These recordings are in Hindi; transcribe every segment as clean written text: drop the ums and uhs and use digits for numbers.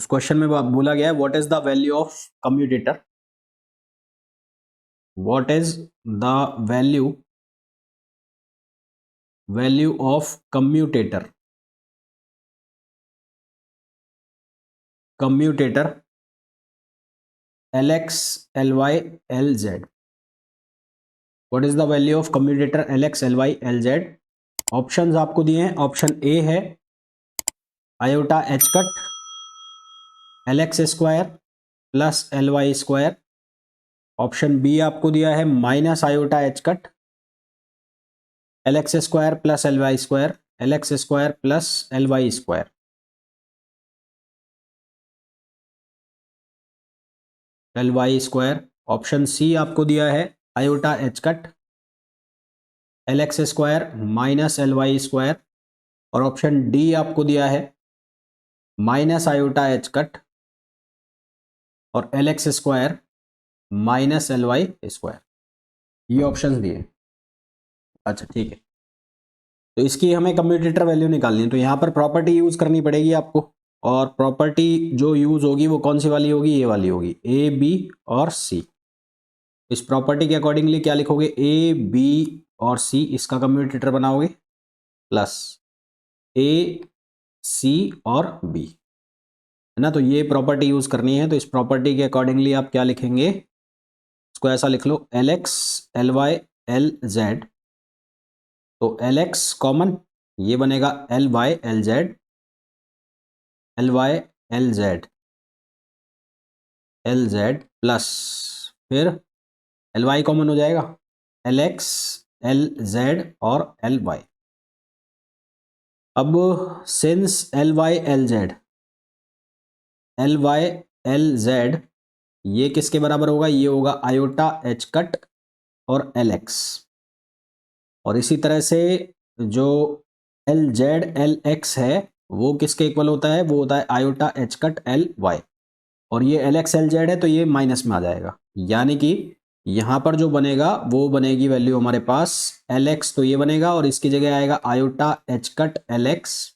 उस क्वेश्चन में बोला गया है what is the value of commutator, what is the value of commutator LX LY LZ। What is the value of commutator LX LY LZ। Options आपको दिए हैं। ऑप्शन ए है iota H cut LX square plus LY square. Option B आपको दिया है minus iota H cut LX square plus LY square, LX square plus LY square. LY square. Option C आपको दिया है iota H cut LX square minus LY square. और ऑप्शन डी आपको दिया है माइनस आयोटा एच कट और LX square minus LY square. ये ऑप्शंस दिए। अच्छा ठीक है, तो इसकी हमें कम्यूटेटर वैल्यू निकालनी है, तो यहाँ पर प्रॉपर्टी यूज करनी पड़ेगी आपको। और प्रॉपर्टी जो यूज होगी वो कौन सी वाली होगी, ये वाली होगी, ए बी और सी। इस प्रॉपर्टी के अकॉर्डिंगली क्या लिखोगे, ए बी और सी इसका कम्यूटेटर बनाओगे प्लस ए सी और बी, है ना। तो ये प्रॉपर्टी यूज करनी है, तो इस प्रॉपर्टी के अकॉर्डिंगली आप क्या लिखेंगे, इसको ऐसा लिख लो LX LY LZ। तो LX कॉमन, ये बनेगा LY LZ, LY LZ LZ plus फिर LY कॉमन हो जाएगा LX LZ और LY। अब सिंस LY LZ ये किसके बराबर होगा, ये होगा आयोटा एच कट और LX। और इसी तरह से जो LZ LX है वो किसके इक्वल होता है, वो होता है आयोटा एच कट LY। और ये LX LZ है तो ये माइनस में आ जाएगा, यानी कि यहाँ पर जो बनेगा वो बनेगी वैल्यू हमारे पास LX, तो ये बनेगा और इसकी जगह आएगा iota H cut LX,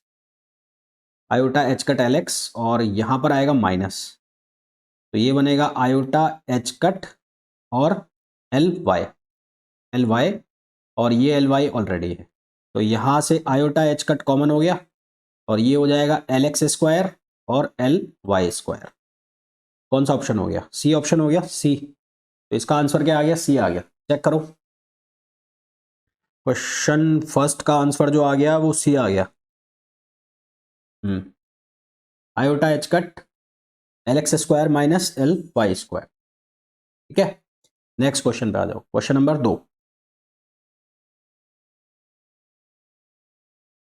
iota H cut LX और यहाँ पर आएगा माइनस, तो ये बनेगा आयोटा एच कट और LY और ये LY ऑलरेडी है, तो यहाँ से आयोटा एच कट कॉमन हो गया और ये हो जाएगा LX स्क्वायर और LY स्क्वायर। कौन सा ऑप्शन हो गया, सी ऑप्शन हो गया, सी। तो इसका आंसर क्या आ गया, सी आ गया। चेक करो, क्वेश्चन फर्स्ट का आंसर जो आ गया वो सी आ गया। Iota H cut LX square minus LY square. ठीक है, नेक्स्ट क्वेश्चन पे आ जाओ, question number 2।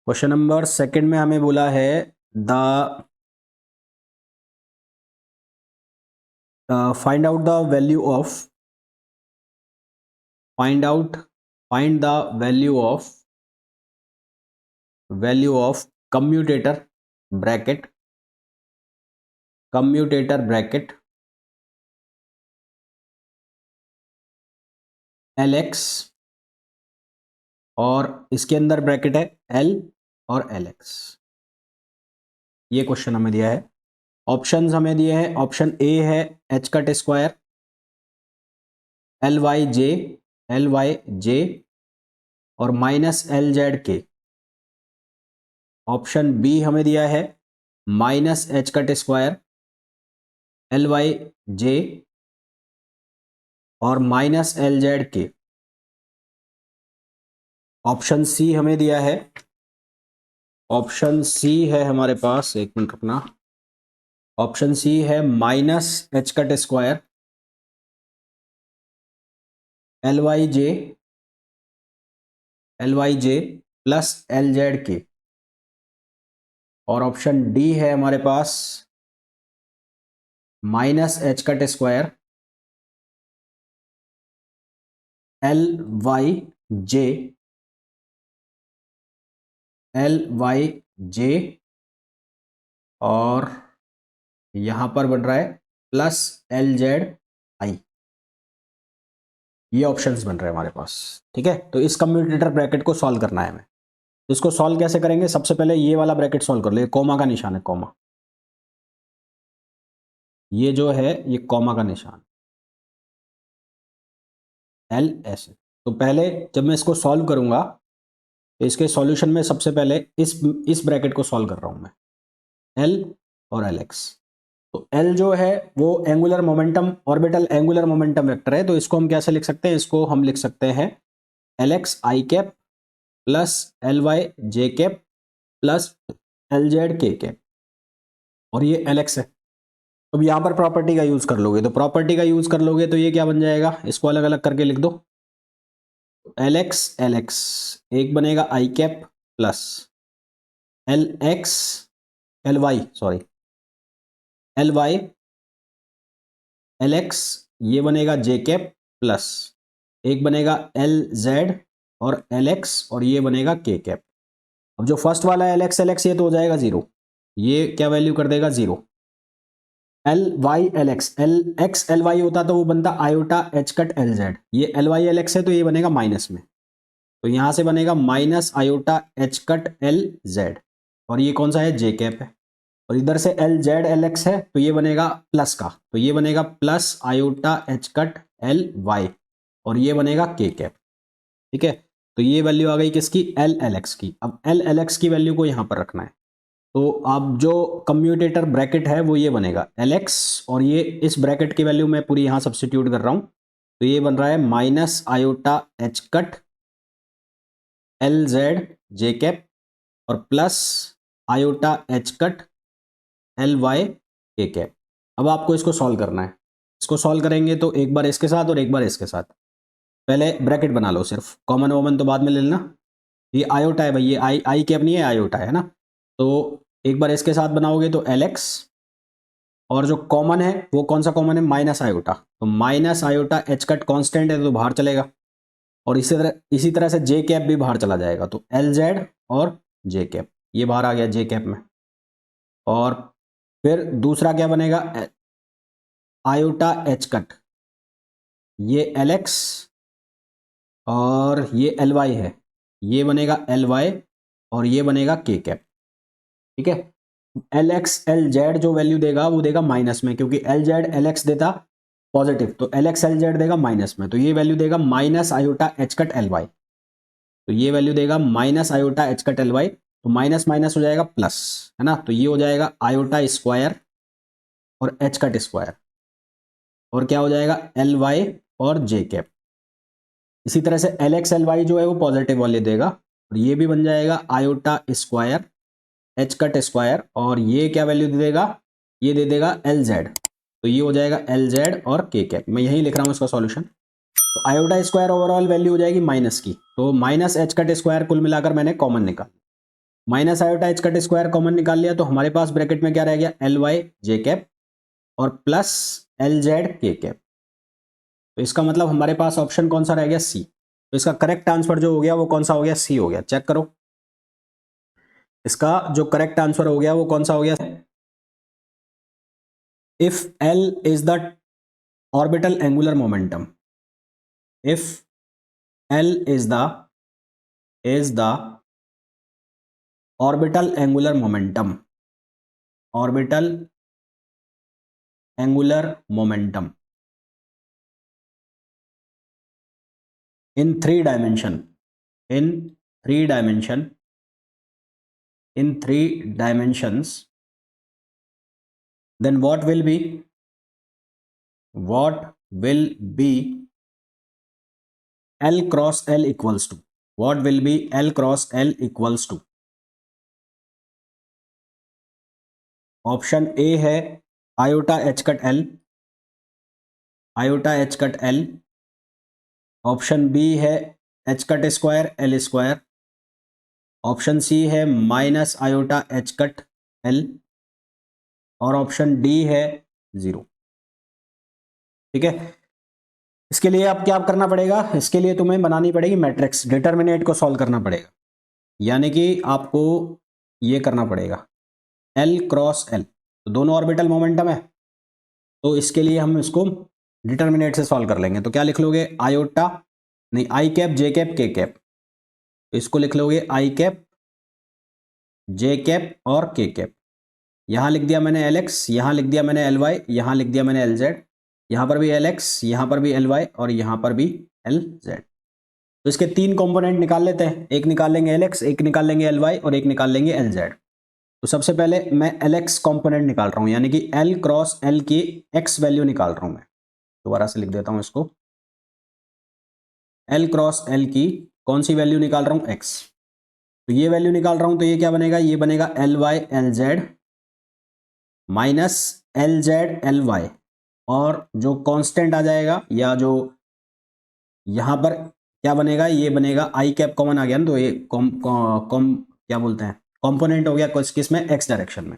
Question number second में हमें बोला है the find out the value of find the value of commutator bracket LX और इसके अंदर ब्रैकेट है L और LX। ये क्वेश्चन हमें दिया है। ऑप्शंस हमें दिए हैं, ऑप्शन ए है H cut square LY J और माइनस LZ के। ऑप्शन बी हमें दिया है minus H cut square LY J और माइनस LZ के। ऑप्शन सी हमें दिया है, ऑप्शन सी है हमारे पास, एक मिनट रुकना, ऑप्शन सी है minus H cut square LY J plus LZ के। और ऑप्शन डी है हमारे पास minus H cut square LY J और यहां पर बन रहा है प्लस LZI। ये ऑप्शंस बन रहे हैं हमारे पास। ठीक है, तो इस कम्यूटेटर ब्रैकेट को सॉल्व करना है हमें। इसको सॉल्व कैसे करेंगे, सबसे पहले ये वाला ब्रैकेट सॉल्व कर लो, कोमा का निशान है, कोमा। ये जो है ये कॉमा का निशान, एल ऐसे। तो पहले जब मैं इसको सॉल्व करूंगा तो इसके सॉल्यूशन में सबसे पहले इस ब्रैकेट को सॉल्व कर रहा हूं मैं, एल और एल एक्स। तो एल जो है वो angular momentum, orbital angular momentum vector है, तो इसको हम कैसे लिख सकते हैं, इसको हम लिख सकते हैं L X I cap plus L Y J cap plus L Z K cap, और ये एल एक्स है। अब यहाँ पर प्रॉपर्टी का यूज कर लोगे, तो प्रॉपर्टी का यूज कर लोगे तो ये क्या बन जाएगा, इसको अलग अलग करके लिख दो। एल एक्स एक बनेगा I cap plus L X L Y sorry L Y L X, ये बनेगा जे कैप प्लस एक बनेगा एल जेड और एल एक्स, और ये बनेगा के कैप। अब जो फर्स्ट वाला एल एक्स ये तो हो जाएगा जीरो, ये क्या वैल्यू कर देगा zero. L Y L X L Y होता तो वो बनता iota H cut L Z, ये एल वाई एल एक्स है तो ये बनेगा माइनस में, तो यहां से बनेगा minus iota H cut L Z, और ये कौन सा है, जे कैप है। और इधर से एल जेड एल एक्स है तो ये बनेगा प्लस का, तो ये बनेगा plus iota H cut L Y, और ये बनेगा के कैप। ठीक है, तो ये वैल्यू आ गई किसकी, एल एल एक्स की। अब एल एल एक्स की वैल्यू को यहां पर रखना है, तो अब जो कम्यूटेटर ब्रैकेट है वो ये बनेगा एल एक्स, और ये इस ब्रैकेट की वैल्यू मैं पूरी यहां सब्सटीट्यूट कर रहा हूं, तो ये बन रहा है minus iota H cut L Z J cap और plus iota H cut L Y K cap. अब आपको इसको सॉल्व करना है, इसको सॉल्व करेंगे तो एक बार इसके साथ और एक बार इसके साथ। पहले ब्रैकेट बना लो, सिर्फ कॉमन वॉमन तो बाद में ले लेना। ये आयोटा है भाई, ये आई कैप नहीं है, आयोटा है ना। तो एक बार इसके साथ बनाओगे तो एल एक्स, और जो कॉमन है वो कौन सा कॉमन है, माइनस आयोटा, तो minus iota H cut constant है तो बाहर चलेगा, और इसी तरह से जे कैप भी बाहर चला जाएगा, तो एल जेड और जे कैप ये बाहर आ गया जे कैप में। और फिर दूसरा क्या बनेगा, आयोटा एच कट, ये एल एक्स और ये एल वाई है, ये बनेगा एल वाई और ये बनेगा के कैप। ठीक है, एल एक्स एल जेड जो वैल्यू देगा वो देगा माइनस में, क्योंकि एल जेड एल एक्स देता पॉजिटिव, तो एल एक्स एल जेड देगा माइनस में, तो ये वैल्यू देगा minus iota H cut L Y, तो ये वैल्यू देगा minus iota H cut L Y, तो माइनस माइनस हो जाएगा प्लस, है ना, तो ये हो जाएगा आयोटा स्क्वायर और एच कट स्क्वायर, और क्या हो जाएगा एल वाई और जे कैप। इसी तरह से एल एक्स एल वाई जो है वो पॉजिटिव वाले देगा, और ये भी बन जाएगा iota square H cut square, और ये क्या वैल्यू दे देगा, ये दे देगा एल जेड, तो ये हो जाएगा एल जेड और के कैप। मैं यही लिख रहा हूँ इसका सॉल्यूशन। तो आयोटा स्क्वायर ओवरऑल वैल्यू हो जाएगी माइनस की, तो माइनस एच कट स्क्वायर कुल मिलाकर मैंने कॉमन निकाल, minus iota H cut square common निकाल लिया, तो हमारे पास ब्रैकेट में क्या रह गया, एल वाई जे कैप और plus L Z K cap. तो इसका मतलब हमारे पास ऑप्शन कौन सा रह गया, सी। तो इसका करेक्ट आंसर जो हो गया वो कौन सा हो गया, सी हो गया। चेक करो, इसका जो करेक्ट आंसर हो गया वो कौन सा हो गया, if L is the orbital angular momentum, if L is the orbital angular momentum, orbital angular momentum in three dimension, in three dimension, in three dimensions, then what will be L cross L equals to, what will be L cross L equals to? Option A है iota H cut L, iota H cut L. Option B है H cut square L square. Option C है minus iota H cut L, और ऑप्शन डी है जीरो। ठीक है, इसके लिए अब क्या करना पड़ेगा, इसके लिए तुम्हें बनानी पड़ेगी मैट्रिक्स, डिटर्मिनेट को सॉल्व करना पड़ेगा, यानी कि आपको ये करना पड़ेगा एल क्रॉस एल, तो दोनों ऑर्बिटल मोमेंटम है, तो इसके लिए हम इसको डिटर्मिनेट से सॉल्व कर लेंगे। तो क्या लिख लोगे, आयोटा नहीं आई cap J cap K cap, तो इसको लिख लोगे आई कैप जे कैप और के कैप। यहाँ लिख दिया मैंने एल एक्स, यहाँ लिख दिया मैंने एल वाई, यहाँ लिख दिया मैंने एल जेड, यहाँ पर भी एल एक्स, यहाँ पर भी एल वाई और यहाँ पर भी एल जेड। तो इसके 3 कंपोनेंट निकाल लेते हैं, एक निकाल लेंगे एल एक्स, एक निकाल लेंगे एल वाई और एक निकाल लेंगे एल जेड। तो सबसे पहले मैं एल एक्स कॉम्पोनेंट निकाल रहा हूँ, यानी कि एल क्रॉस एल की एक्स वैल्यू निकाल रहा हूँ मैं। दोबारा से लिख देता हूँ इसको, एल क्रॉस एल की कौन सी वैल्यू निकाल रहा हूँ, एक्स। तो ये वैल्यू निकाल रहा हूँ, तो ये क्या बनेगा, ये बनेगा L Y L Z minus L Z L Y, और जो कांस्टेंट आ जाएगा या जो यहाँ पर क्या बनेगा, ये बनेगा आई कैप कॉमन आ गया ना, तो ये क्या बोलते हैं, कंपोनेंट हो गया किस में, एक्स डायरेक्शन में।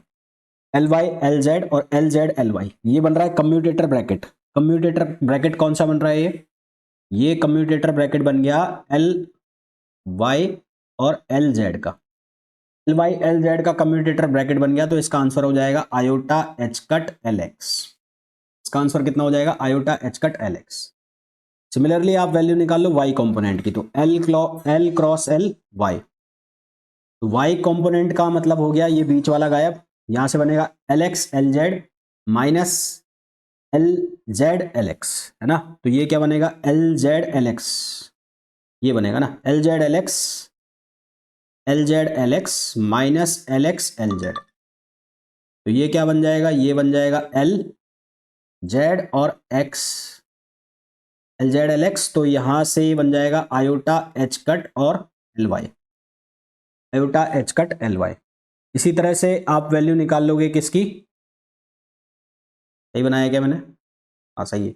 एल वाई एल जेड और एल जेड एल वाई, ये बन रहा है कम्यूटेटर ब्रैकेट। कम्यूटेटर ब्रैकेट कौन सा बन रहा है, ये कम्यूटेटर ब्रैकेट बन गया एल वाई और एल जेड का। एल वाई एल जेड का कम्यूटेटर ब्रैकेट बन गया, तो इसका आंसर हो जाएगा iota H cut L x. इसका आंसर कितना हो जाएगा, iota H cut L x. Similarly आप वैल्यू निकाल लो वाई कंपोनेंट की, तो एल क्रॉस एल वाई। तो वाई कंपोनेंट का मतलब हो गया ये बीच वाला गायब, यहां से बनेगा L X L Z minus L Z L X, है ना। तो ये क्या बनेगा, एल जेड एल एक्स, ये बनेगा ना L Z L X, L Z L X minus L X L Z. तो ये क्या बन जाएगा, ये बन जाएगा एल जेड और X, L Z L X. तो यहां से ये बन जाएगा आयोटा एच कट और L Y, iota H cut L Y. इसी तरह से आप वैल्यू निकाल लोगे किसकी, सही बनाया क्या मैंने, हाँ सही है।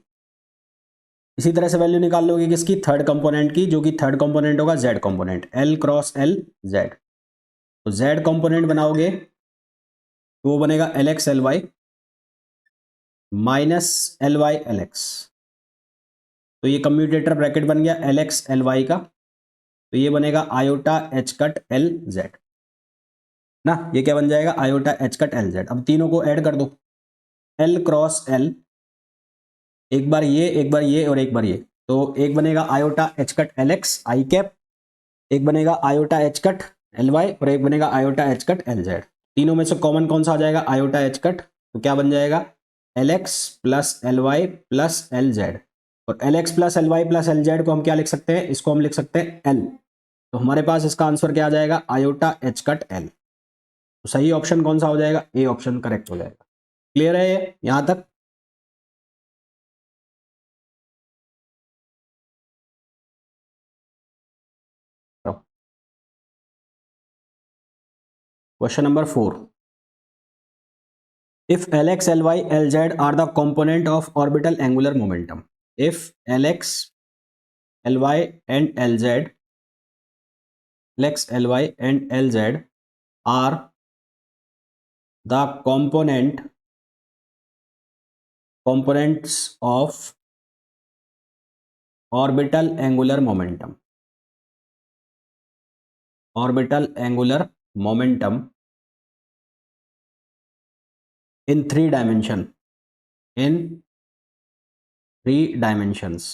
इसी तरह से वैल्यू निकाल लोगे किसकी, थर्ड कंपोनेंट की, जो कि थर्ड कंपोनेंट होगा Z component, L cross L Z. तो जेड कंपोनेंट बनाओगे तो वो बनेगा L X L Y minus L Y L X. तो ये कम्यूटेटर ब्रैकेट बन गया एल एक्स एल वाई का, तो ये बनेगा iota H cut L Z ना। ये क्या बन जाएगा, iota H cut L Z. अब तीनों को ऐड कर दो, एल क्रॉस एल, एक बार ये, एक बार ये और एक बार ये, तो एक बनेगा iota H cut L X I cap, एक बनेगा iota H cut L Y और एक बनेगा iota H cut L Z. तीनों में से कॉमन कौन सा आ जाएगा, आयोटा एच कट। तो क्या बन जाएगा, L X plus L Y plus L Z. और L X plus L Y plus L Z को हम क्या लिख सकते हैं, इसको हम लिख सकते हैं एल। तो हमारे पास इसका आंसर क्या आ जाएगा, आयोटा एच कट एल। तो सही ऑप्शन कौन सा हो जाएगा, ए ऑप्शन करेक्ट हो जाएगा। क्लियर है ये यहां तक। Question number 4, if Lx, Ly, Lz are the component of orbital angular momentum, if Lx, Ly and Lz, Lx, Ly and Lz are the components of orbital angular momentum, orbital angular momentum in 3 dimension, in 3 dimensions,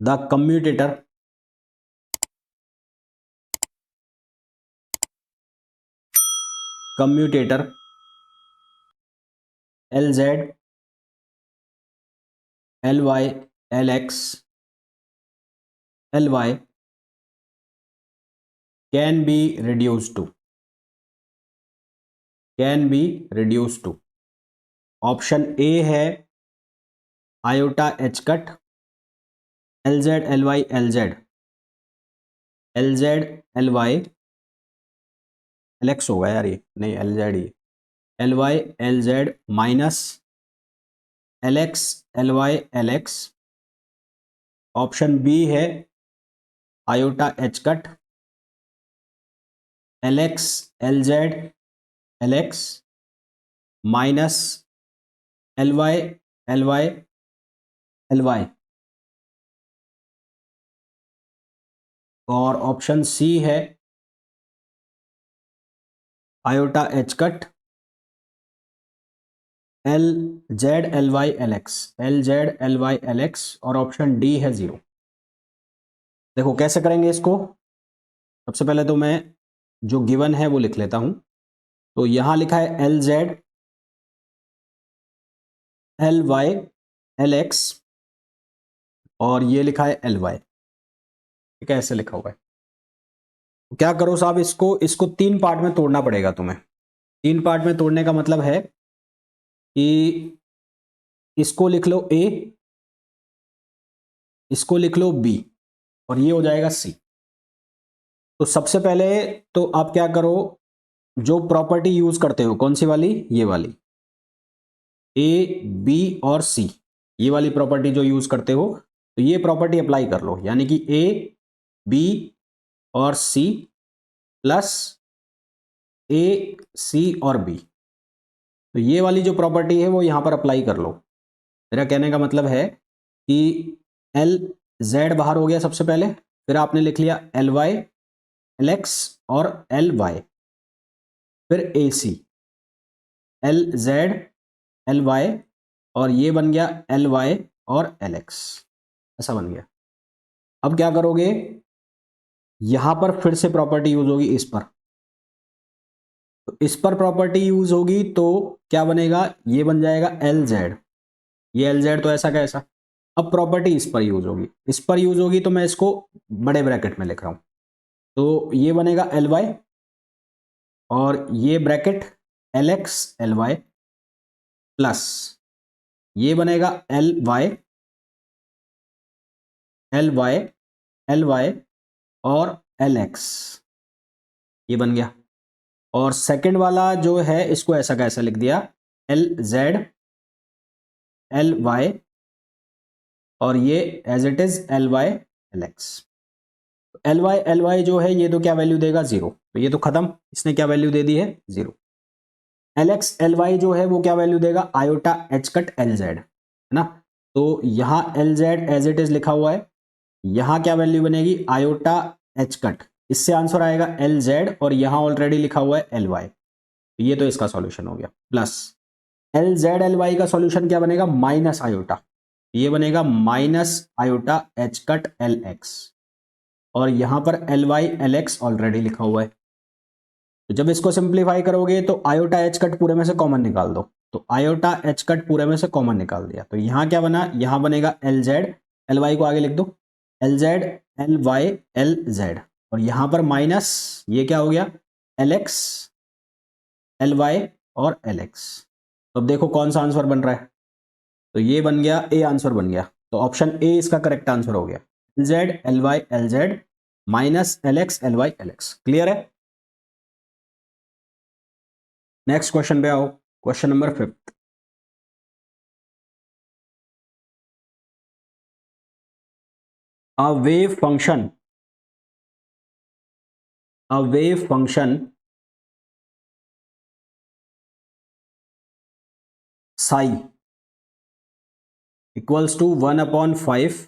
the commutator Lz, Ly, Lx, Ly can be reduced to option A है iota H cut L Z L Y L Z, L Z L Y L X होगा यार, ये नहीं एल जेड, ही L Y L Z minus L X L Y L X. Option B है iota H cut L X L Z L X minus L Y L Y L Y. और ऑप्शन सी है iota H cut L Z L Y L X, L Z L Y L X. और ऑप्शन डी है 0। देखो कैसे करेंगे इसको, सबसे पहले तो मैं जो गिवन है वो लिख लेता हूं। तो यहां लिखा है L Z, L Y, L X, और ये लिखा है एल वाई। ठीक है, ऐसे लिखा हुआ है। तो क्या करो साहब, इसको इसको 3 पार्ट में तोड़ना पड़ेगा तुम्हें। 3 पार्ट में तोड़ने का मतलब है कि इसको लिख लो ए, इसको लिख लो बी, और ये हो जाएगा सी। तो सबसे पहले तो आप क्या करो, जो प्रॉपर्टी यूज करते हो कौन सी वाली, ये वाली, ए बी और सी, ये वाली प्रॉपर्टी जो यूज करते हो, तो ये प्रॉपर्टी अप्लाई कर लो। यानी कि ए बी और सी प्लस ए सी और बी, तो ये वाली जो प्रॉपर्टी है वो यहां पर अप्लाई कर लो। मेरा कहने का मतलब है कि एल जेड बाहर हो गया सबसे पहले, फिर आपने लिख लिया एल वाई, एल एक्स और एल वाई, फिर ए सी, एल जेड, एल वाई, और ये बन गया एल वाई और एल एक्स, ऐसा बन गया। अब क्या करोगे, यहां पर फिर से प्रॉपर्टी यूज होगी इस पर, तो इस पर प्रॉपर्टी यूज होगी तो क्या बनेगा, ये बन जाएगा एल जेड, ये एल जेड तो ऐसा का ऐसा। अब प्रॉपर्टी इस पर यूज होगी, इस पर यूज होगी तो मैं इसको बड़े ब्रैकेट में लिख रहा हूं, तो ये बनेगा एल वाई, और ये bracket L X L Y, plus ये बनेगा L Y, L Y, L Y और एल एक्स, ये बन गया। और सेकंड वाला जो है इसको ऐसा कैसा लिख दिया, एल जेड, एल वाई, और ये as it is L Y L X. L Y जो है ये तो क्या वैल्यू देगा, 0, तो ये तो खत्म, इसने क्या वैल्यू दे दी है, 0। एल एक्स एल वाई जो है वो क्या वैल्यू देगा, iota H cut L Z, है ना। तो यहाँ L Z as it is लिखा हुआ है, यहाँ क्या वैल्यू बनेगी, आयोटा एच कट, इससे आंसर आएगा एल जेड, और यहाँ ऑलरेडी लिखा हुआ है एल वाई, ये तो इसका सॉल्यूशन हो गया। Plus L Z L Y का सॉल्यूशन क्या बनेगा, माइनस आयोटा, ये बनेगा minus iota H cut L X, और यहां पर L Y L X already लिखा हुआ है। तो जब इसको सिंप्लीफाई करोगे तो आयोटा एच कट पूरे में से कॉमन निकाल दो, तो आयोटा एच कट पूरे में से कॉमन निकाल दिया, तो यहां क्या बना, यहां बनेगा एल जेड, एल वाई को आगे लिख दो, L Z L Y L Z, और यहां पर माइनस ये क्या हो गया, एल एक्स एल वाई और एल एक्स। तो अब देखो कौन सा आंसर बन रहा है, तो ये बन गया, ए आंसर बन गया, तो ऑप्शन ए इसका करेक्ट आंसर हो गया, L Z L Y L Z minus L X L Y L X. Clear है। नेक्स्ट क्वेश्चन पे आओ, question number 5। A wave function, a wave function psi equals to 1/5,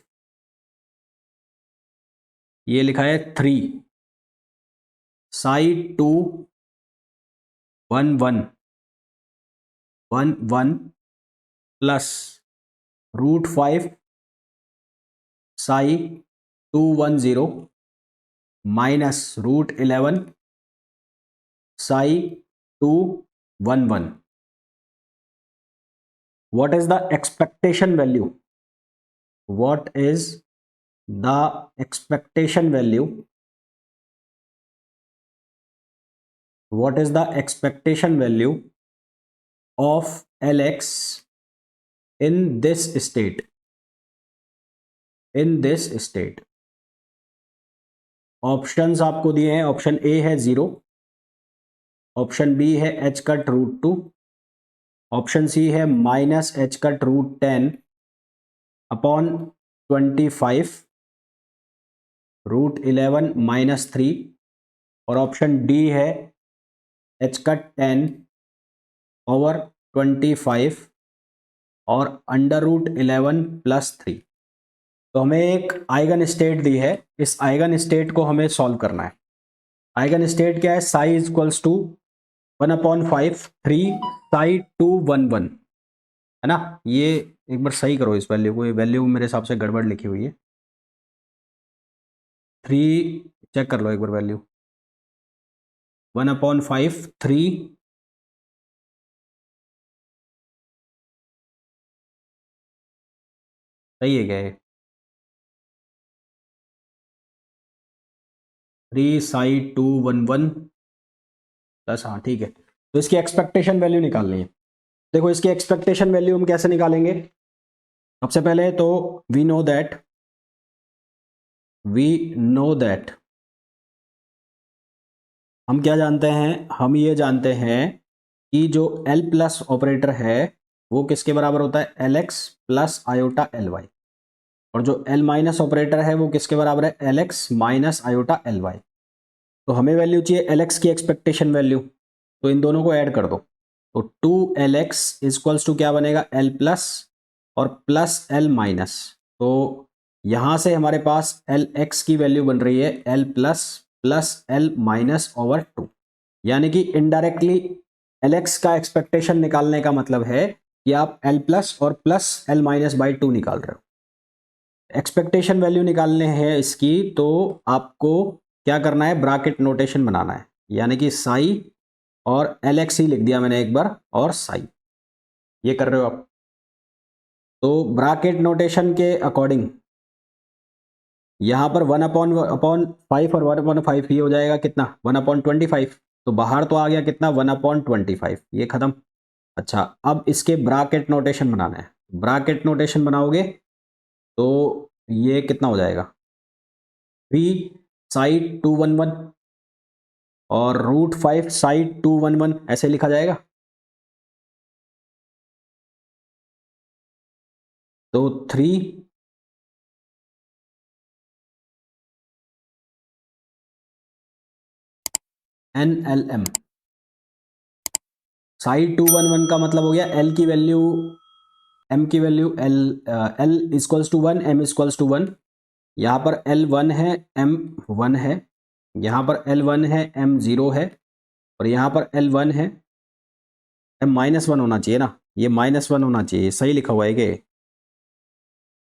ये लिखा है 3 psi 2 1 1 1 1 plus √5 psi 2 1 0 minus √11 psi 2 1 1। What is the expectation value? What is the expectation value? What is the expectation value of Lx in this state? In this state, options आपको दिए हैं, ऑप्शन ए है 0, ऑप्शन बी है एच कट √2, ऑप्शन सी है minus H cut √10 upon 25 √11 minus 3, और ऑप्शन डी है एच कट 10 ओवर 25 और √11 प्लस 3। तो हमें एक आइगन स्टेट दी है, इस आइगन स्टेट को हमें सॉल्व करना है। आइगन स्टेट क्या है, साई इज इक्वल्स टू 1/5 3 साई 2 1 1, है ना। ये एक बार सही करो इस वैल्यू को, ये वैल्यू मेरे हिसाब से गड़बड़ लिखी हुई है। 3 चेक कर लो एक बार वैल्यू। 1/5 3 सही है क्या ये? 3 साई 2 1 1 प्लस, हाँ ठीक है। तो इसकी एक्सपेक्टेशन वैल्यू निकालनी है। देखो इसकी एक्सपेक्टेशन वैल्यू हम कैसे निकालेंगे। सबसे पहले तो वी नो दैट हम क्या जानते हैं, हम ये जानते हैं कि जो एल प्लस ऑपरेटर है वो किसके बराबर होता है, L X plus iota L Y. और जो एल माइनस ऑपरेटर है वो किसके बराबर है, L X minus iota L Y. तो हमें वैल्यू चाहिए एल एक्स की एक्सपेक्टेशन वैल्यू, तो इन दोनों को ऐड कर दो। तो 2 LX इजक्वल्स टू क्या बनेगा, एल प्लस और प्लस एल माइनस। तो यहां से हमारे पास एल एक्स की वैल्यू बन रही है L plus plus L minus over 2। यानी कि इनडायरेक्टली एल एक्स का एक्सपेक्टेशन निकालने का मतलब है कि आप एल प्लस और प्लस एल माइनस बाई 2 निकाल रहे हो। एक्सपेक्टेशन वैल्यू निकालने हैं इसकी, तो आपको क्या करना है, ब्रैकेट नोटेशन बनाना है। यानी कि साई और एल एक्स ही लिख दिया मैंने एक बार, और साई, ये कर रहे हो आप। तो ब्रैकेट नोटेशन के अकॉर्डिंग यहां पर 1/5 और 1/5 ये हो जाएगा कितना, 1/25। तो बाहर तो आ गया कितना, 1/25, ये खत्म। अच्छा, अब इसके ब्रैकेट नोटेशन बनाना है। ब्रैकेट नोटेशन बनाओगे तो ये कितना हो जाएगा, 3 साई 2 1 1 और √5 साई 2 1 1, ऐसे लिखा जाएगा। तो 3 NLM, साई 2 1 1 का मतलब हो गया एल की वैल्यू, एम की value, L equals to 1, M equals to 1। यहाँ पर L 1 है, M 1 है, यहाँ पर L 1 है, M 0 है, और यहाँ पर L 1 है, M-1 होना चाहिए ना, ये -1 होना चाहिए, सही लिखा हुआ है कि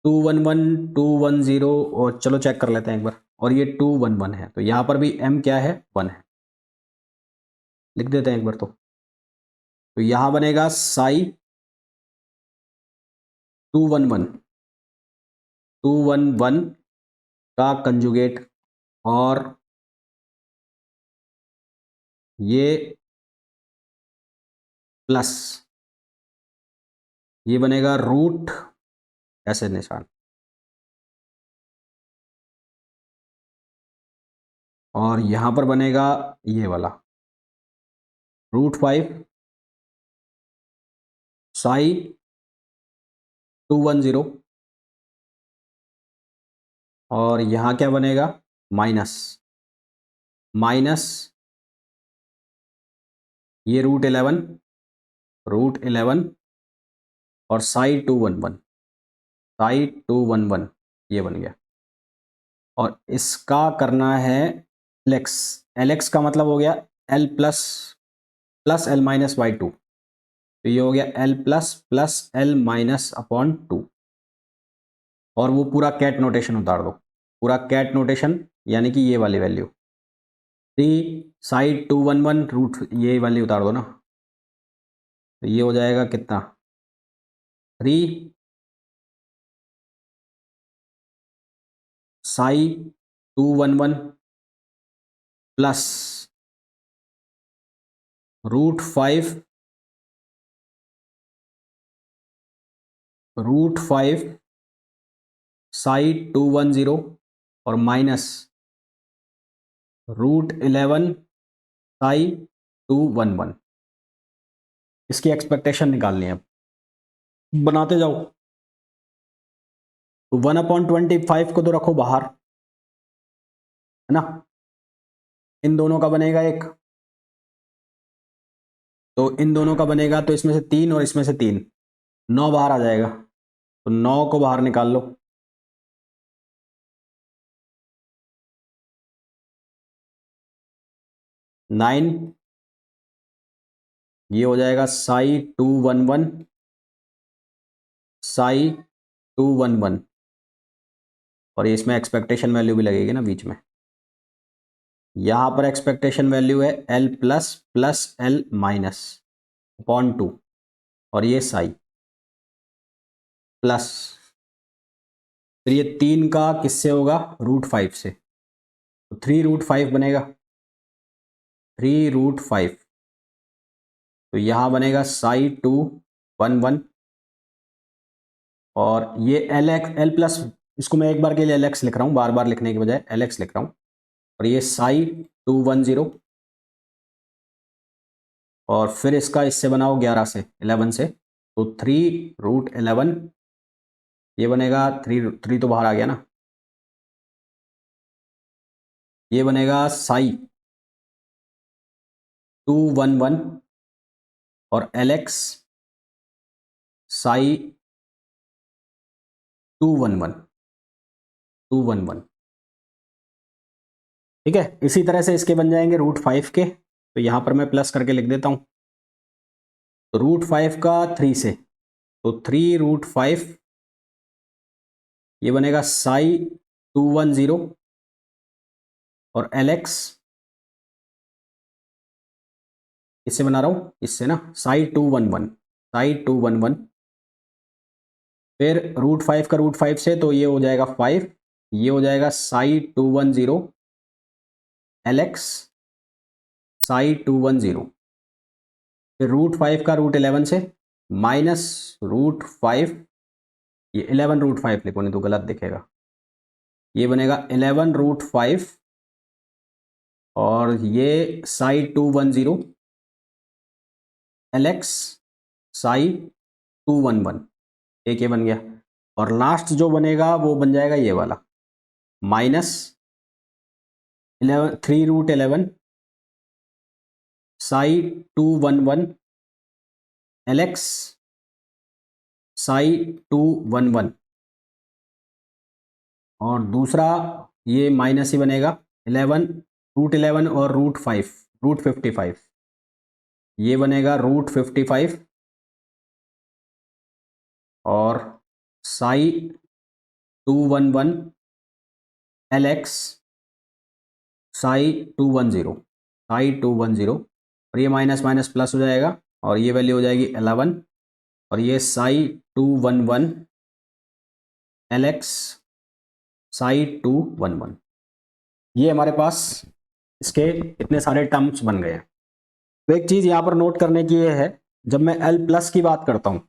2 1 1 2 1 0। और चलो चेक कर लेते हैं एक बार, और ये 2 1 1 है, तो यहाँ पर भी M क्या है, 1 है, लिख देते हैं एक बार। तो यहाँ बनेगा साई 2 1 1 का कंजुगेट, और ये प्लस, ये बनेगा रूट, ऐसे निशान, और यहां पर बनेगा ये वाला √5 साई 2 1 0, और यहां क्या बनेगा, माइनस माइनस ये √11 और साई 2 1 1 ये बन गया। और इसका करना है एलेक्स, एलेक्स का मतलब हो गया L plus plus L minus by 2। तो ये हो गया L plus plus L minus upon 2, और वो पूरा कैट नोटेशन उतार दो, पूरा कैट नोटेशन, यानी कि ये वाली वैल्यू 3 साई 2 1 1 रूट, ये वाली उतार दो ना। तो ये हो जाएगा कितना, 3 साई 2 1 1 प्लस √5 साई 2 1 0 और माइनस √11 साई 2 1 1। इसकी एक्सपेक्टेशन निकालनी है, बनाते जाओ। तो 1/25 को तो रखो बाहर, है ना, इन दोनों का बनेगा एक, तो इन दोनों का बनेगा, तो इसमें से 3 और इसमें से 3, 9 बाहर आ जाएगा। तो 9 को बाहर निकाल लो, 9, ये हो जाएगा साई 2 1 1, और ये इसमें एक्सपेक्टेशन वैल्यू भी लगेगी ना बीच में। यहाँ पर एक्सपेक्टेशन वैल्यू है L plus plus L minus upon 2 और ये साई प्लस, फिर ये 3 का किससे होगा, √5 से, तो 3√5 बनेगा, 3√5, तो यहाँ बनेगा साई 211 और ये L प्लस, इसको मैं एक बार के लिए LX लिख रहा हूँ, बार बार लिखने के बजाय LX लिख रहा हूँ, और ये साई 210 और फिर इसका इससे बनाओ 11 से 11 से, तो 3√11, ये बनेगा 3 तो बाहर आ गया ना, ये बनेगा साई 211 और LX साई 211 ठीक है। इसी तरह से इसके बन जाएंगे √5 के, तो यहाँ पर मैं प्लस करके लिख देता हूँ, तो √5 का 3 से, तो 3√5, ये बनेगा साई 210 और LX इससे बना रहा हूँ, इससे ना, साई 211, फिर √5 का √5 से, तो ये हो जाएगा 5, ये हो जाएगा साई 210 LX साई 210, फिर √5 का √11 से माइनस √5, ये 11√5 लिखो नहीं तो गलत दिखेगा, ये बनेगा 11√5 और ये साई 210 LX साई 211, एक ये बन गया, और लास्ट जो बनेगा वो बन जाएगा ये वाला, माइनस 3√11 साई 211 LX साई 211, और दूसरा ये माइनस ही बनेगा 11 और √55, ये बनेगा √55 और साई 211 LX साई 210 और ये माइनस माइनस प्लस हो जाएगा और ये वैल्यू हो जाएगी 11 और ये साई 211 LX साई 211, ये हमारे पास इसके इतने सारे टर्म्स बन गए हैं। तो एक चीज़ यहाँ पर नोट करने की ये है, जब मैं L प्लस की बात करता हूँ,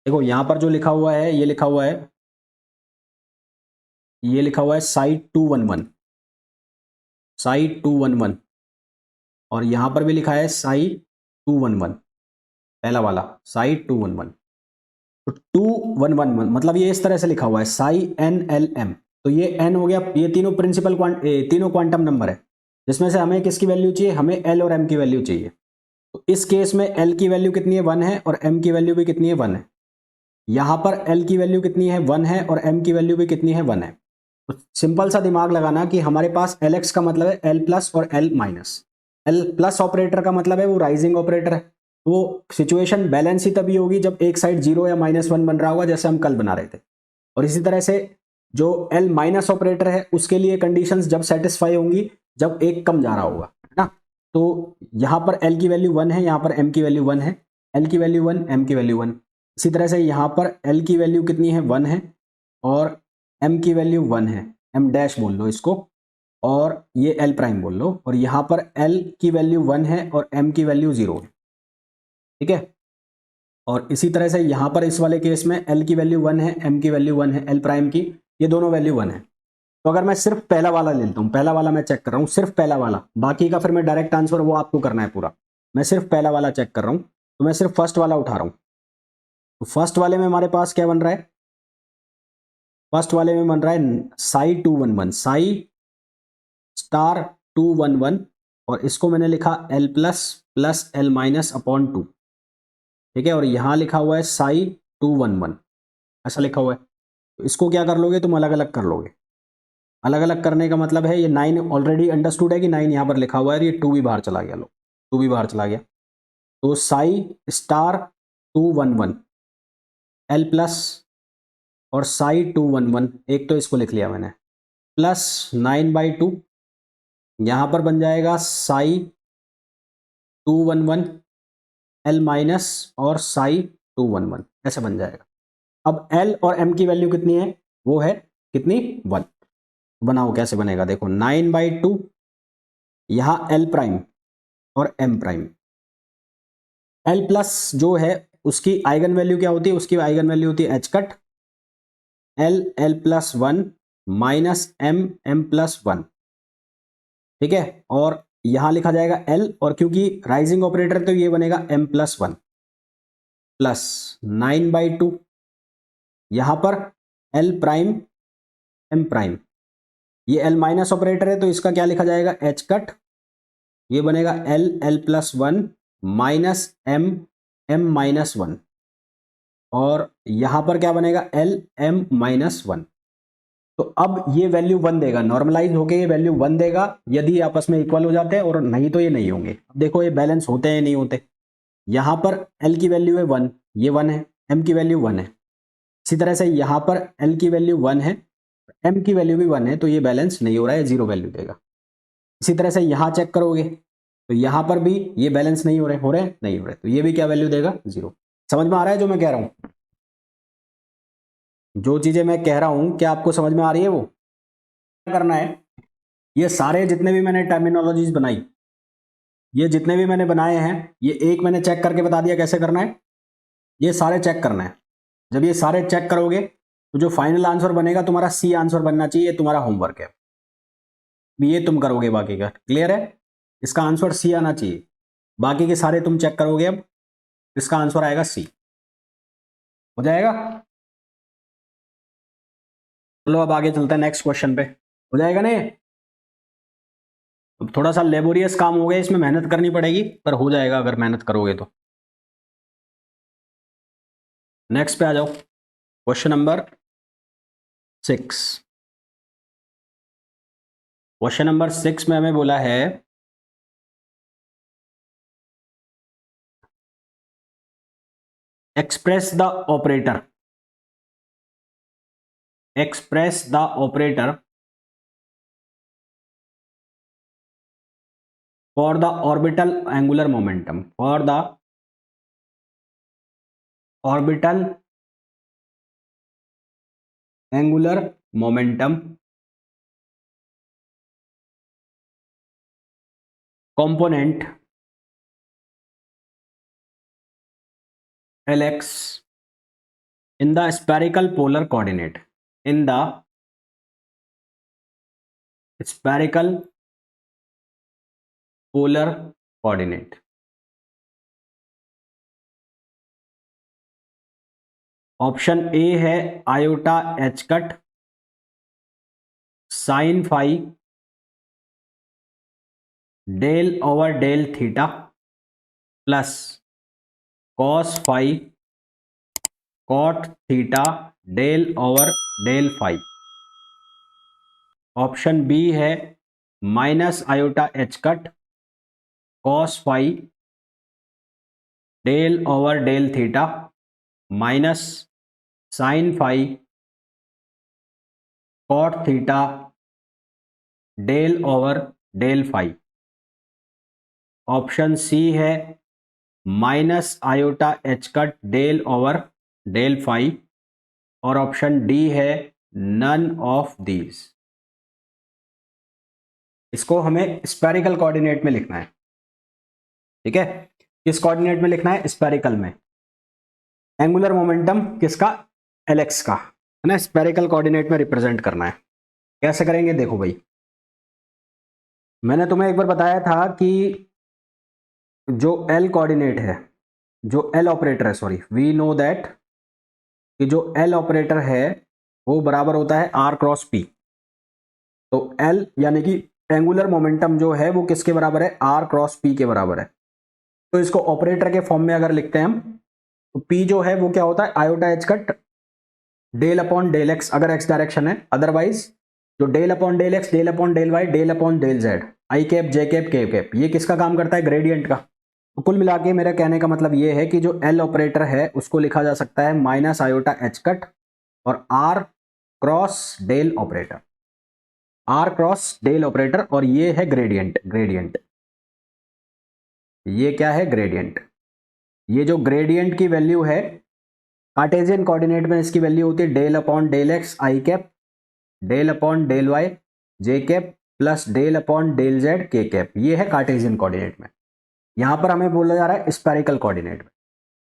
देखो यहाँ पर जो लिखा हुआ है, ये लिखा हुआ है साई 211 और यहाँ पर भी लिखा है साई 211, पहला वाला साई 211, तो 211 मतलब ये इस तरह से लिखा हुआ है साई NLM, तो ये n हो गया, ये तीनों क्वांटम नंबर है, जिसमें से हमें किसकी वैल्यू चाहिए, हमें L और M की वैल्यू चाहिए। तो इस केस में L की वैल्यू कितनी है, 1 है, और M की वैल्यू भी कितनी है, 1 है। यहाँ पर L की वैल्यू कितनी है, 1 है, और M की वैल्यू भी कितनी है, 1 है। तो सिंपल सा दिमाग लगाना कि हमारे पास LX का मतलब है L प्लस और L minus. L plus operator का मतलब है वो राइजिंग ऑपरेटर है, वो सिचुएशन बैलेंस ही तभी होगी जब एक साइड 0 या -1 बन रहा होगा, जैसे हम कल बना रहे थे। और इसी तरह से जो L माइनस ऑपरेटर है उसके लिए कंडीशंस जब सेटिस्फाई होंगी जब एक कम जा रहा होगा, है ना। तो यहाँ पर L की वैल्यू 1 है, यहाँ पर M की वैल्यू 1 है, L की वैल्यू 1, M की वैल्यू 1। इसी तरह से यहाँ पर L की वैल्यू कितनी है, 1 है, और M की वैल्यू 1 है, M डैश बोल लो इसको, और ये L प्राइम बोल लो, और यहाँ पर L की वैल्यू 1 है और M की वैल्यू 0 है, ठीक है। और इसी तरह से यहाँ पर इस वाले केस में L की वैल्यू 1 है, M की वैल्यू 1 है, L प्राइम की, ये दोनों वैल्यू 1 है। तो अगर मैं सिर्फ पहला वाला ले लेता हूँ, पहला वाला मैं चेक कर रहा हूँ, सिर्फ पहला वाला, बाकी का फिर मैं डायरेक्ट आंसर वो आपको करना है पूरा, मैं सिर्फ पहला वाला चेक कर रहा हूँ, तो मैं सिर्फ फर्स्ट वाला उठा रहा हूँ। तो फर्स्ट वाले में हमारे पास क्या बन रहा है, फर्स्ट वाले में बन रहा है साई 211, साई स्टार 211, और इसको मैंने लिखा L plus plus L minus upon 2, ठीक है, और यहाँ लिखा हुआ है साई 211, ऐसा लिखा हुआ है। तो इसको क्या कर लोगे तुम, अलग अलग कर लोगे। अलग अलग करने का मतलब है ये 9 ऑलरेडी अंडरस्टूड है कि 9 यहाँ पर लिखा हुआ है, ये 2 भी बाहर चला गया, लो 2 भी बाहर चला गया। तो साई स्टार 211 L प्लस और साई 211, एक तो इसको लिख लिया मैंने, प्लस 9/2 यहाँ पर बन जाएगा साई 211 L माइनस और साई 211, ऐसे बन जाएगा। अब L और M की वैल्यू कितनी है, वो है कितनी 1। बनाओ कैसे बनेगा, देखो 9/2 यहाँ L प्राइम और M प्राइम। L प्लस जो है उसकी आइगन वैल्यू क्या होती है, उसकी आइगन वैल्यू होती है H cut L plus 1 minus M plus 1, ठीक है। और यहां लिखा जाएगा L, और क्योंकि राइजिंग ऑपरेटर तो ये बनेगा M प्लस 1 प्लस 9/2 यहां पर L प्राइम M प्राइम, ये L माइनस ऑपरेटर है तो इसका क्या लिखा जाएगा एच कट, ये बनेगा L plus 1 minus M minus 1, और यहां पर क्या बनेगा M माइनस 1। तो अब ये वैल्यू 1 देगा, नॉर्मलाइज होके ये वैल्यू 1 देगा यदि आपस में इक्वल हो जाते हैं, और नहीं तो ये नहीं होंगे। अब देखो ये बैलेंस होते हैं नहीं होते। यहां पर L की वैल्यू है 1, ये 1 है, M की वैल्यू 1 है। इसी तरह से यहां पर L की वैल्यू 1 है, M की वैल्यू भी 1 है, तो ये बैलेंस नहीं हो रहा है, जीरो वैल्यू देगा। इसी तरह से यहां चेक करोगे तो यहां पर भी ये बैलेंस नहीं हो रहे नहीं हो रहे, तो ये भी क्या वैल्यू देगा, जीरो। समझ में आ रहा है जो मैं कह रहा हूं, जो चीजें मैं कह रहा हूं क्या आपको समझ में आ रही है? वो क्या करना है, ये सारे जितने भी मैंने टर्मिनोलॉजीज बनाई, ये जितने भी मैंने बनाए हैं, ये एक मैंने चेक करके बता दिया कैसे करना है, ये सारे चेक करना है। जब ये सारे चेक करोगे तो जो फाइनल आंसर बनेगा तुम्हारा सी आंसर बनना चाहिए, तुम्हारा होमवर्क है, ये तुम करोगे बाकी का, क्लियर है? इसका आंसर सी आना चाहिए, बाकी के सारे तुम चेक करोगे। अब इसका आंसर आएगा सी, हो जाएगा। चलो अब आगे चलते हैं नेक्स्ट क्वेश्चन पे, हो जाएगा ना? अब थोड़ा सा लेबोरियस काम हो गया, इसमें मेहनत करनी पड़ेगी, पर हो जाएगा अगर मेहनत करोगे तो। नेक्स्ट पे आ जाओ, क्वेश्चन नंबर 6। क्वेश्चन नंबर 6 में हमें बोला है express the operator, express the operator for the orbital angular momentum, for the orbital angular momentum component Lx in the spherical polar coordinate, in the spherical polar coordinate। Option A है iota H cut sine phi del over del theta plus cos phi cot theta del over del phi. Option B है minus iota H cut cos phi del over del theta minus sine phi cot theta del over del phi. Option C है minus iota H cut del over del phi, और ऑप्शन डी है नन ऑफ दीज। इसको हमें स्फेरिकल कोऑर्डिनेट में लिखना है, ठीक है? किस कोऑर्डिनेट में लिखना है? स्फेरिकल में। एंगुलर मोमेंटम किसका? एलएक्स का, है ना? स्फेरिकल कोऑर्डिनेट में रिप्रेजेंट करना है। कैसे करेंगे देखो भाई, मैंने तुम्हें एक बार बताया था कि जो एल कोऑर्डिनेट है, जो एल ऑपरेटर है, सॉरी, वी नो दैट कि जो एल ऑपरेटर है वो बराबर होता है आर क्रॉस पी। तो एल यानी कि एंगुलर मोमेंटम जो है वो किसके बराबर है? आर क्रॉस पी के बराबर है। तो इसको ऑपरेटर के फॉर्म में अगर लिखते हैं हम, तो पी जो है वो क्या होता है? Iota H cut del upon del X अगर एक्स डायरेक्शन है, अदरवाइज जो del upon del X, del upon del Y, del upon del Z, I cap J cap K cap, ये किसका काम करता है? ग्रेडियंट का। तो कुल मिला के मेरा कहने का मतलब ये है कि जो एल ऑपरेटर है उसको लिखा जा सकता है माइनस आयोटा एच कट और R cross del operator. R cross del operator, और ये है ग्रेडियंट। ग्रेडियंट ये क्या है? ग्रेडियंट। ये जो ग्रेडियंट की वैल्यू है कार्टेशियन कोऑर्डिनेट में इसकी वैल्यू होती है del upon del X I cap, del upon del Y J cap, plus del upon del Z K cap. ये है कार्टेशियन कोऑर्डिनेट में। यहां पर हमें बोला जा रहा है स्फेरिकल कोऑर्डिनेट में।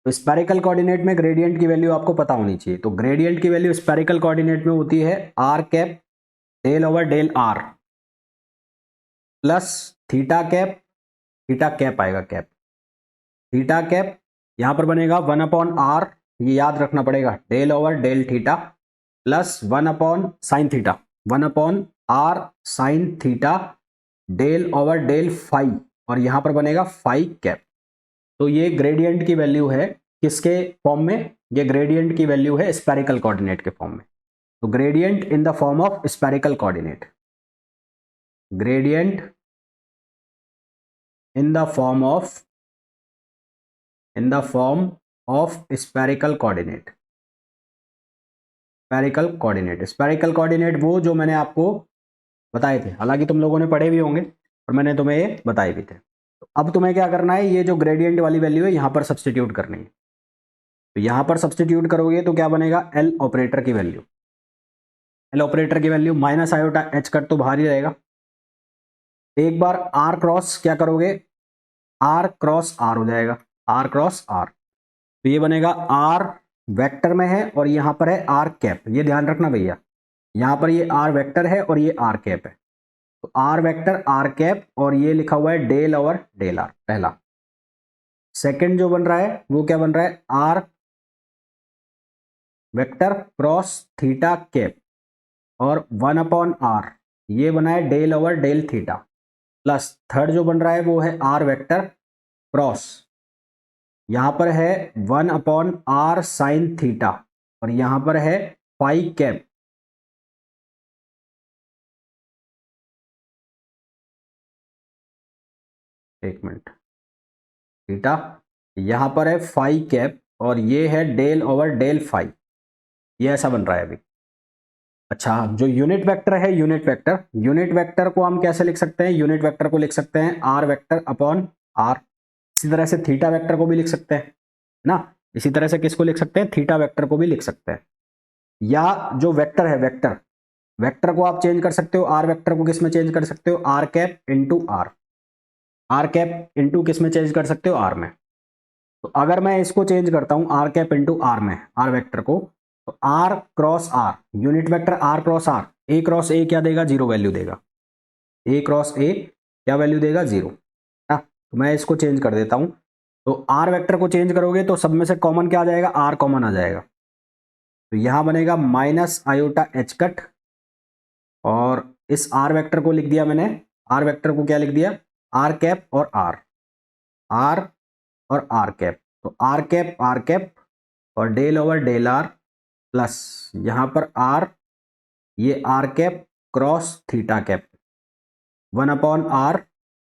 तो स्फेरिकल कोऑर्डिनेट में ग्रेडियंट की वैल्यू आपको पता होनी चाहिए। तो ग्रेडियंट की वैल्यू स्फेरिकल कोऑर्डिनेट में होती है R cap del over del R plus theta cap, theta cap आएगा, कैप थीटा कैप, यहां पर बनेगा 1/r, ये याद रखना पड़ेगा, del over del theta plus 1/sin theta, 1/r sin theta del over del phi, और यहां पर बनेगा फाई कैप। तो ये ग्रेडियंट की वैल्यू है किसके फॉर्म में? ये ग्रेडियंट की वैल्यू है स्फेरिकल कोऑर्डिनेट के फॉर्म में। तो gradient in the form of spherical coordinate, gradient in the form of spherical coordinate. Spherical coordinate, spherical coordinate वो जो मैंने आपको बताए थे, हालांकि तुम लोगों ने पढ़े भी होंगे और मैंने तुम्हें ये बताए भी थे। तो अब तुम्हें क्या करना है, ये जो ग्रेडियंट वाली वैल्यू है यहां पर सब्स्टिट्यूट करनी है। तो यहां पर सब्स्टिट्यूट करोगे तो क्या बनेगा? एल ऑपरेटर की वैल्यू, एल ऑपरेटर की value minus iota H cut तो बाहर ही रहेगा। एक बार आर क्रॉस क्या करोगे? आर क्रॉस आर हो जाएगा, आर क्रॉस आर। तो ये बनेगा आर वेक्टर में है और यहां पर है आर कैप, ये ध्यान रखना भैया, यहां पर ये आर वेक्टर है और ये आर कैप है। तो आर वेक्टर आर कैप, और ये लिखा हुआ है डेल ओवर डेल आर, पहला। सेकंड जो बन रहा है वो क्या बन रहा है? R vector cross theta cap और 1/r, ये बना है del over del theta, plus third जो बन रहा है वो है आर वेक्टर क्रॉस, यहां पर है 1/r साइन थीटा, और यहां पर है फाई कैप। एक मिनट, थीटा यहां पर है फाई कैप, और ये है डेल ओवर डेल फाई, ये ऐसा बन रहा है अभी। अच्छा, जो यूनिट वेक्टर है, यूनिट वेक्टर को हम कैसे लिख सकते हैं? यूनिट वेक्टर को लिख सकते हैं आर वेक्टर अपॉन आर। इसी तरह से थीटा वेक्टर को भी लिख सकते हैं ना, इसी तरह से किसको लिख सकते हैं? थीटा वेक्टर को भी लिख सकते हैं। या जो वेक्टर है, वेक्टर वेक्टर को आप चेंज कर सकते हो, आर वेक्टर को किस में चेंज कर सकते हो? R cap into R, R cap into किस में चेंज कर सकते हो? आर में। तो अगर मैं इसको चेंज करता हूं आर कैप इंटू आर में, आर वेक्टर को, तो R cross R, unit vector R cross R, A cross A क्या देगा? जीरो वैल्यू देगा। ए क्रॉस ए क्या वैल्यू देगा? जीरो। तो मैं इसको चेंज कर देता हूं। तो आर वेक्टर को चेंज करोगे तो सब में से कॉमन क्या आ जाएगा? आर कॉमन आ जाएगा। तो यहां बनेगा माइनस आयोटा एच कट, और इस आर वेक्टर को लिख दिया मैंने, आर वेक्टर को क्या लिख दिया? आर कैप और आर, आर और आर कैप। तो आर कैप और del over del R, plus यहां पर आर, ये R cap cross theta cap, 1/r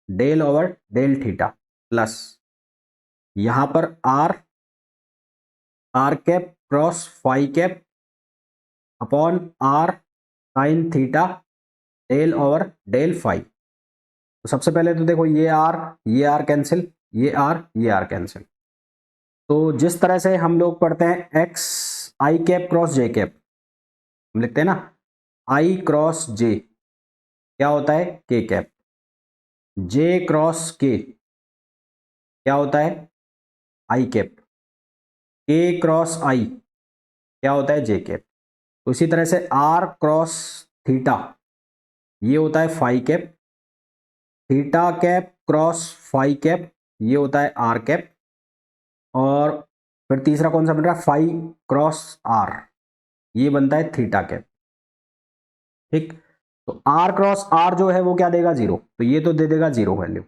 del over del theta, plus यहां पर R, R cap cross phi cap upon R sine theta del over del phi. तो सबसे पहले तो देखो, ये आर कैंसिल, ये आर कैंसिल। तो जिस तरह से हम लोग पढ़ते हैं x I cap cross J cap, हम लिखते हैं ना, आई क्रॉस जे क्या होता है? के कैप, जे क्रॉस के क्या होता है? आई कैप, के क्रॉस आई क्या होता है? जे कैप। तो इसी तरह से आर क्रॉस थीटा ये होता है phi cap, theta cap cross phi cap ये होता है आर कैप, और फिर तीसरा कौन सा बन रहा है? फाई क्रॉस आर, ये बनता है थीटा कैप। ठीक, तो आर क्रॉस आर जो है वो क्या देगा? जीरो, तो ये तो दे देगा zero value.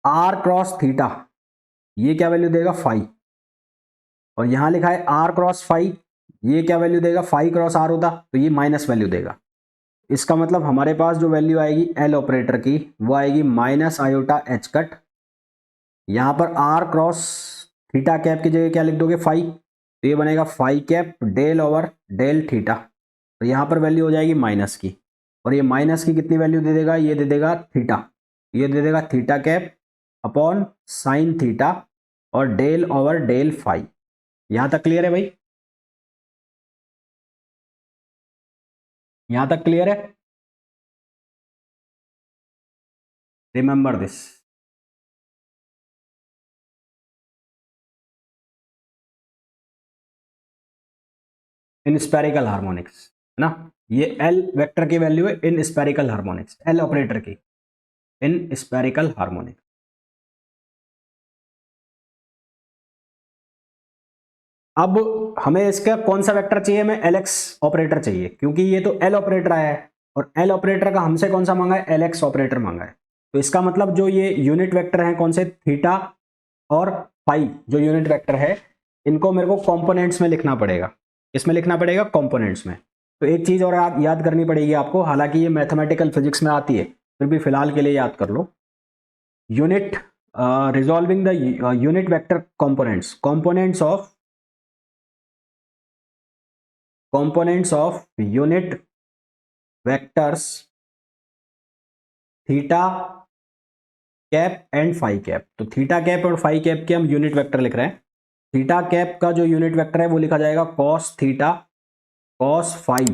R cross theta ये क्या वैल्यू देगा? फाई, और यहां लिखा है आर क्रॉस फाई, ये क्या वैल्यू देगा? फाई क्रॉस आर होता तो ये माइनस वैल्यू देगा। इसका मतलब हमारे पास जो वैल्यू आएगी एल ऑपरेटर की वो आएगी माइनस आयोटा एच कट, यहां पर आर क्रॉस थीटा कैप की जगह क्या लिख दोगे? फाई, तो ये बनेगा phi cap del over del theta, तो यहां पर वैल्यू हो जाएगी माइनस की, और ये माइनस की कितनी वैल्यू दे देगा, ये दे देगा थीटा, ये दे देगा theta cap upon sine theta और डेल ओवर डेल फाई। यहां तक क्लियर है भाई? यहां तक क्लियर है? Remember this. In spherical harmonics है ना, ये एल वेक्टर की वैल्यू है इन स्पेरिकल हार्मोनिक्स, एल ऑपरेटर की इन स्पेरिकल हार्मोनिक्स। अब हमें इसका कौन सा वेक्टर चाहिए, हमें एल एक्स ऑपरेटर चाहिए, क्योंकि ये तो एल ऑपरेटर आया है और एल ऑपरेटर का हमसे कौन सा मांगा है, एल एक्स ऑपरेटर मांगा है। तो इसका मतलब जो ये यूनिट वेक्टर है कौन से, थीटा और फाई जो यूनिट वेक्टर है, इनको मेरे को कंपोनेंट्स में लिखना पड़ेगा। इसमें लिखना पड़ेगा कंपोनेंट्स में। तो एक चीज और याद करनी पड़ेगी आपको, हालांकि ये मैथमेटिकल फिजिक्स में आती है, फिर भी फिलहाल के लिए याद कर लो। Unit resolving the unit vector components, components of unit vectors theta cap and phi cap. तो थीटा कैप और फाई कैप के हम यूनिट वेक्टर लिख रहे हैं। थीटा कैप का जो यूनिट वेक्टर है वो लिखा जाएगा कॉस थीटा कॉस फाई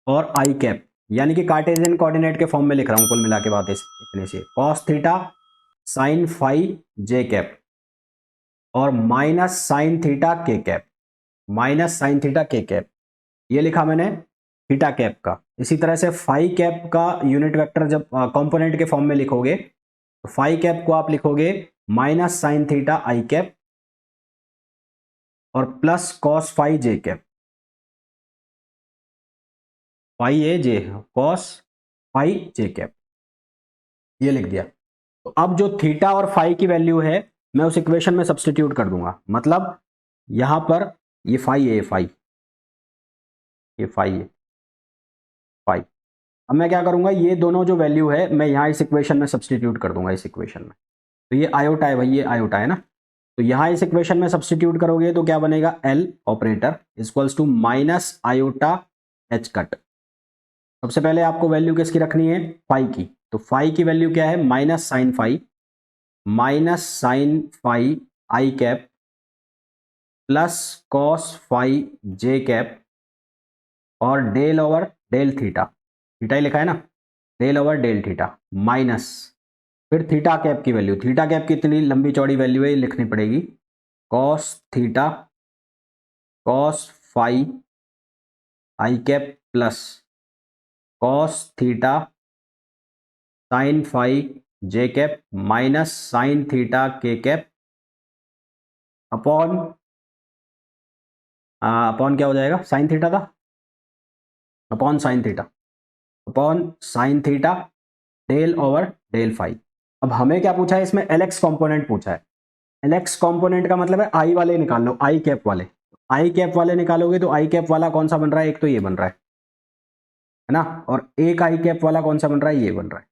और आई कैप, यानी कि कार्टेशियन कोऑर्डिनेट के फॉर्म में लिख रहा हूं कुल मिला के बात इतने से, cos theta sine phi J cap और minus sine theta K cap, minus sine theta K cap, ये लिखा मैंने थीटा कैप का। इसी तरह से फाई कैप का यूनिट वेक्टर जब कंपोनेंट के फॉर्म में लिखोगे तो फाई कैप को आप लिखोगे माइनस साइन थीटा आई कैप और plus cos phi J cap, phi ए जे कॉस फाई जे कैप, ये लिख दिया। तो अब जो थीटा और फाई की वैल्यू है मैं उस इक्वेशन में सब्स्टिट्यूट कर दूंगा, मतलब यहां पर ये फाई ए फाई, ये फाई ए फाई। अब मैं क्या करूंगा, ये दोनों जो वैल्यू है मैं यहाँ इस इक्वेशन में सब्स्टिट्यूट कर दूंगा, इस इक्वेशन में। तो ये आयोटा है भाई, ये आयोटा है ना, तो यहाँ इस इक्वेशन में सब्स्टिट्यूट करोगे तो क्या बनेगा, L operator equals to minus iota H cut. सबसे पहले आपको वैल्यू किसकी रखनी है, फाई की। तो फाई की वैल्यू क्या है, minus sine phi I cap plus cos phi J cap और del over del theta, theta ही लिखा है ना, del over del theta minus फिर थीटा कैप की वैल्यू, थीटा कैप की इतनी लंबी चौड़ी वैल्यू है, लिखनी पड़ेगी cos theta cos phi I cap plus cos theta sine phi J cap minus sine theta K cap upon upon क्या हो जाएगा, साइन थीटा था, upon sine theta del over del phi. अब हमें क्या पूछा है इसमें, एलएक्स कंपोनेंट पूछा है। एलएक्स कंपोनेंट का मतलब है आई वाले निकाल लो, आई कैप वाले, आई कैप वाले निकालोगे तो आई कैप वाला कौन सा बन रहा है, एक तो ये बन रहा है ना, और एक आई कैप वाला कौन सा बन रहा है, ये बन रहा है।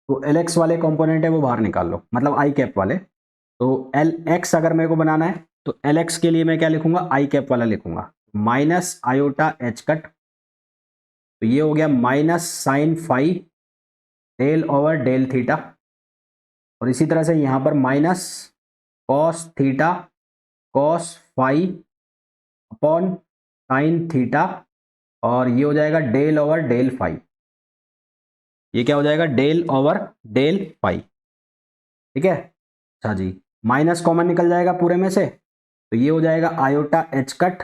तो एल एक्स वाले कंपोनेंट है वो बाहर निकाल लो, मतलब आई कैप वाले। तो एल एक्स अगर मेरे को बनाना है तो एल एक्स के लिए मैं क्या लिखूंगा, आई कैप वाला लिखूंगा, माइनस आयोटा एच कट। तो ये हो गया minus sine phi del over del theta, और इसी तरह से यहां पर minus cos theta cos phi upon sine theta, और ये हो जाएगा डेल ओवर डेल फाई, ये क्या हो जाएगा, डेल ओवर डेल फाई। ठीक है, अच्छा जी, माइनस कॉमन निकल जाएगा पूरे में से, तो ये हो जाएगा आयोटा एच कट,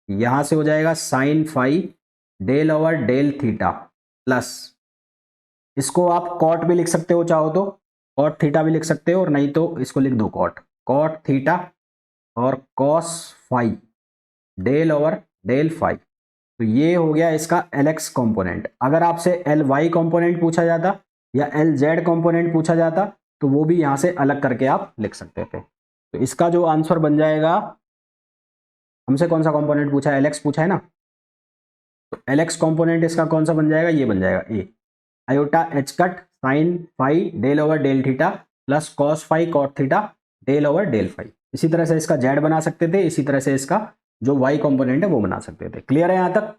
यहां से हो जाएगा sine phi del over del theta plus, इसको आप कॉट भी लिख सकते हो चाहो तो, कॉट थीटा भी लिख सकते हो, और नहीं तो इसको लिख दो कॉट, कॉट थीटा और cos phi del over del phi. तो ये हो गया इसका एल एक्स कॉम्पोनेंट। अगर आपसे एल वाई कॉम्पोनेंट पूछा जाता या एल जेड कॉम्पोनेंट पूछा जाता तो वो भी यहां से अलग करके आप लिख सकते थे। तो इसका जो आंसर बन जाएगा, हमसे कौन सा कॉम्पोनेंट पूछा है, एल एक्स पूछा है ना, तो एल एक्स कॉम्पोनेंट इसका कौन सा बन जाएगा, ये बन जाएगा A iota H cut sine phi del over del theta plus cos phi cot theta del over del phi. इसी तरह से इसका जेड बना सकते थे, इसी तरह से इसका जो वाई कॉम्पोनेंट है वो बना सकते थे। क्लियर है यहां तक?